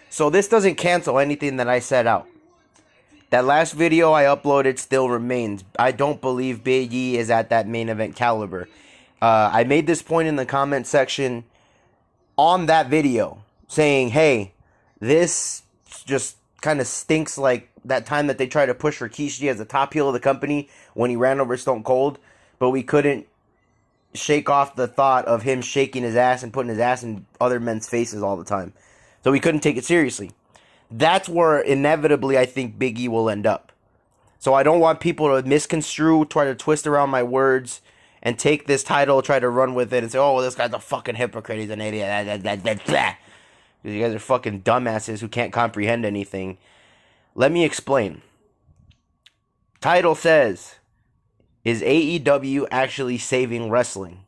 So this doesn't cancel anything that I set out. That last video I uploaded still remains. I don't believe Big E is at that main event caliber. I made this point in the comment section on that video, saying, hey, this just kind of stinks like that time that they tried to push Rikishi as the top heel of the company when he ran over Stone Cold, but we couldn't shake off the thought of him shaking his ass and putting his ass in other men's faces all the time. So we couldn't take it seriously. That's where inevitably I think Big E will end up. So I don't want people to misconstrue, try to twist around my words, and take this title, try to run with it, and say, oh, this guy's a fucking hypocrite, he's an idiot, because you guys are fucking dumbasses who can't comprehend anything. Let me explain. Title says, is AEW actually saving wrestling?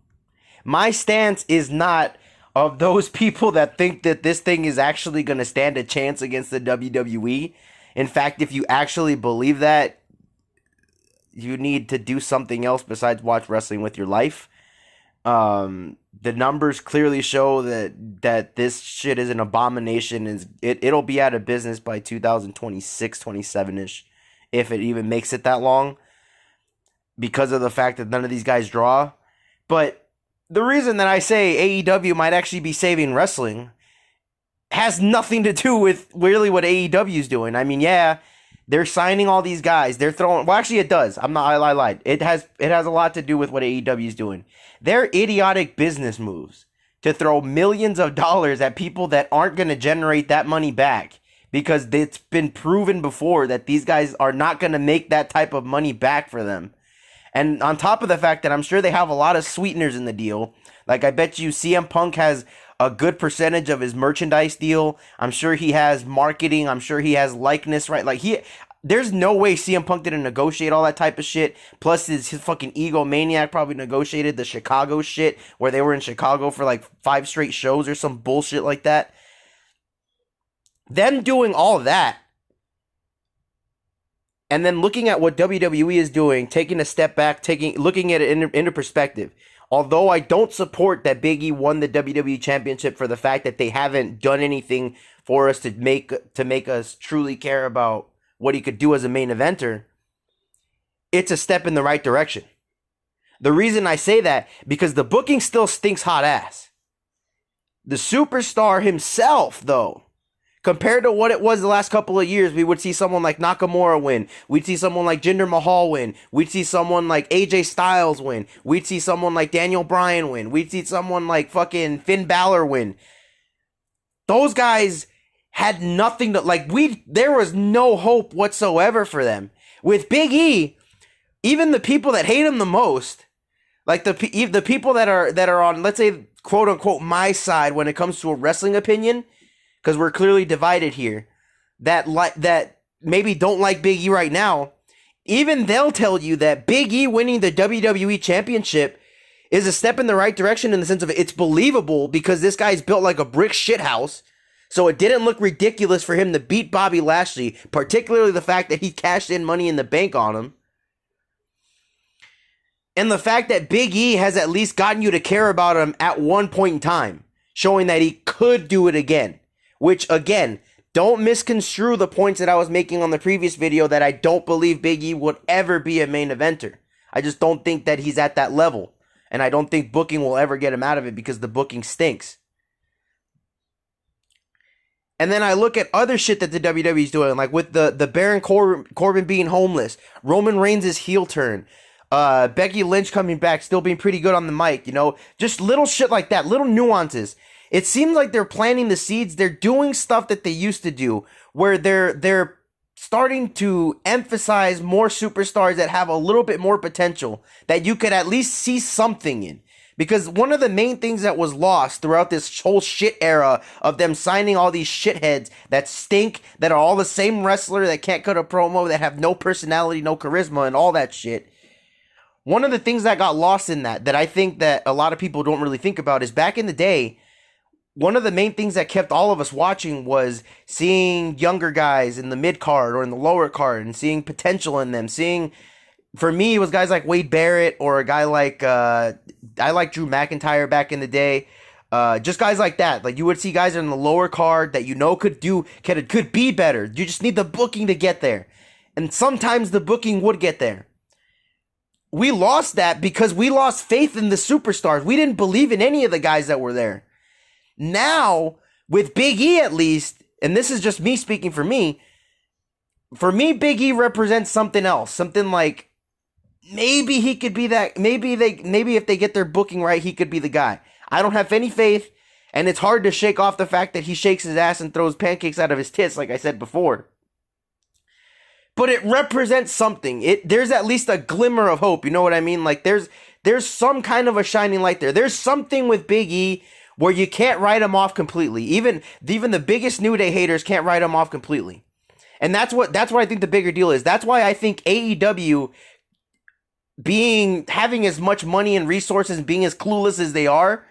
My stance is not of those people that think that this thing is actually going to stand a chance against the WWE. In fact, if you actually believe that, you need to do something else besides watch wrestling with your life. The numbers clearly show that this shit is an abomination. It'll be out of business by 2026, 27-ish, if it even makes it that long, because of the fact that none of these guys draw. But the reason that I say AEW might actually be saving wrestling has nothing to do with really what AEW is doing. I mean, yeah, they're signing all these guys. They're throwing. Well, actually, it does. I lied. It has a lot to do with what AEW is doing. They're idiotic business moves to throw millions of dollars at people that aren't going to generate that money back, because it's been proven before that these guys are not going to make that type of money back for them. And on top of the fact that I'm sure they have a lot of sweeteners in the deal, like I bet you CM Punk has a good percentage of his merchandise deal. I'm sure he has marketing. I'm sure he has likeness, right? Like there's no way CM Punk didn't negotiate all that type of shit. Plus his fucking egomaniac probably negotiated the Chicago shit where they were in Chicago for like 5 straight shows or some bullshit like that. Them doing all that, and then looking at what WWE is doing, taking a step back, looking at it into perspective. Although I don't support that Big E won the WWE Championship for the fact that they haven't done anything for us to make us truly care about what he could do as a main eventer, it's a step in the right direction. The reason I say that, because the booking still stinks hot ass. The superstar himself, though, compared to what it was the last couple of years, we would see someone like Nakamura win. We'd see someone like Jinder Mahal win. We'd see someone like AJ Styles win. We'd see someone like Daniel Bryan win. We'd see someone like fucking Finn Balor win. Those guys had nothing to, there was no hope whatsoever for them. With Big E, even the people that hate him the most, like the people that are on, let's say, quote unquote, my side when it comes to a wrestling opinion, because we're clearly divided here, that maybe don't like Big E right now, even they'll tell you that Big E winning the WWE Championship is a step in the right direction, in the sense of it's believable because this guy's built like a brick shithouse. So it didn't look ridiculous for him to beat Bobby Lashley, particularly the fact that he cashed in Money in the Bank on him. And the fact that Big E has at least gotten you to care about him at one point in time, showing that he could do it again. Which, again, don't misconstrue the points that I was making on the previous video that I don't believe Big E would ever be a main eventer. I just don't think that he's at that level. And I don't think booking will ever get him out of it because the booking stinks. And then I look at other shit that the WWE is doing, like with the Baron Corbin being homeless, Roman Reigns' heel turn, Becky Lynch coming back, still being pretty good on the mic, just little shit like that, little nuances. It seems like they're planting the seeds. They're doing stuff that they used to do, where they're starting to emphasize more superstars that have a little bit more potential, that you could at least see something in. Because one of the main things that was lost throughout this whole shit era of them signing all these shitheads that stink, that are all the same wrestler, that can't cut a promo, that have no personality, no charisma, and all that shit. One of the things that got lost in that I think that a lot of people don't really think about, is back in the day, one of the main things that kept all of us watching was seeing younger guys in the mid card or in the lower card and seeing potential in them. For me, it was guys like Wade Barrett, or a guy like, I like Drew McIntyre back in the day. Just guys like that. Like you would see guys in the lower card that you know could be better. You just need the booking to get there. And sometimes the booking would get there. We lost that because we lost faith in the superstars. We didn't believe in any of the guys that were there. Now, with Big E at least, and this is just me speaking for me, Big E represents something else. Something like maybe he could be that. Maybe if they get their booking right, he could be the guy. I don't have any faith, and it's hard to shake off the fact that he shakes his ass and throws pancakes out of his tits, like I said before. But it represents something. There's at least a glimmer of hope. You know what I mean? Like there's some kind of a shining light there. There's something with Big E where you can't write him off completely. Even the biggest New Day haters can't write him off completely. And that's what I think the bigger deal is. That's why I think AEW having as much money and resources and being as clueless as they are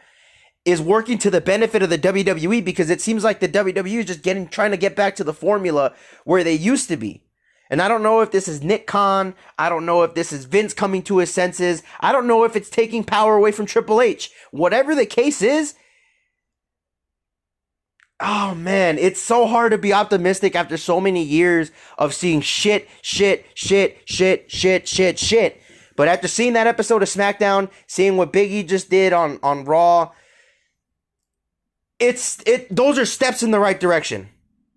is working to the benefit of the WWE, because it seems like the WWE is just trying to get back to the formula where they used to be. And I don't know if this is Nick Khan. I don't know if this is Vince coming to his senses. I don't know if it's taking power away from Triple H. Whatever the case is, oh man, it's so hard to be optimistic after so many years of seeing shit. But after seeing that episode of SmackDown, seeing what Big E just did on Raw, those are steps in the right direction.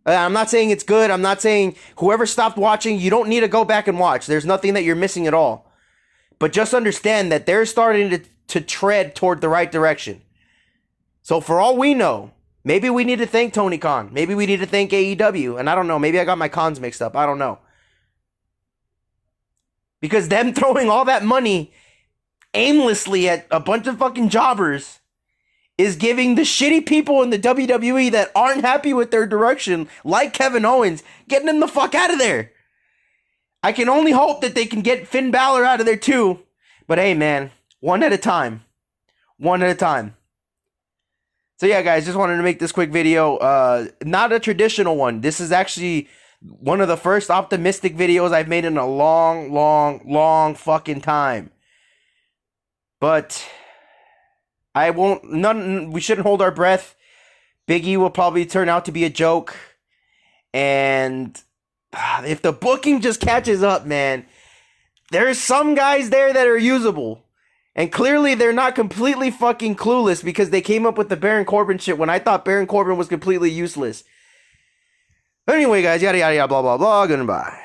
I'm not saying it's good. I'm not saying whoever stopped watching, you don't need to go back and watch. There's nothing that you're missing at all. But just understand that they're starting to tread toward the right direction. So for all we know, maybe we need to thank Tony Khan. Maybe we need to thank AEW. And I don't know. Maybe I got my cons mixed up. I don't know. Because them throwing all that money aimlessly at a bunch of fucking jobbers is giving the shitty people in the WWE that aren't happy with their direction, like Kevin Owens, getting them the fuck out of there. I can only hope that they can get Finn Balor out of there too. But hey, man, one at a time. One at a time. So yeah, guys, just wanted to make this quick video. Not a traditional one. This is actually one of the first optimistic videos I've made in a long fucking time. But we shouldn't hold our breath. Big E will probably turn out to be a joke. And if the booking just catches up, man, there's some guys there that are usable. And clearly they're not completely fucking clueless, because they came up with the Baron Corbin shit when I thought Baron Corbin was completely useless. Anyway, guys, yada yada yada, blah blah blah, goodbye.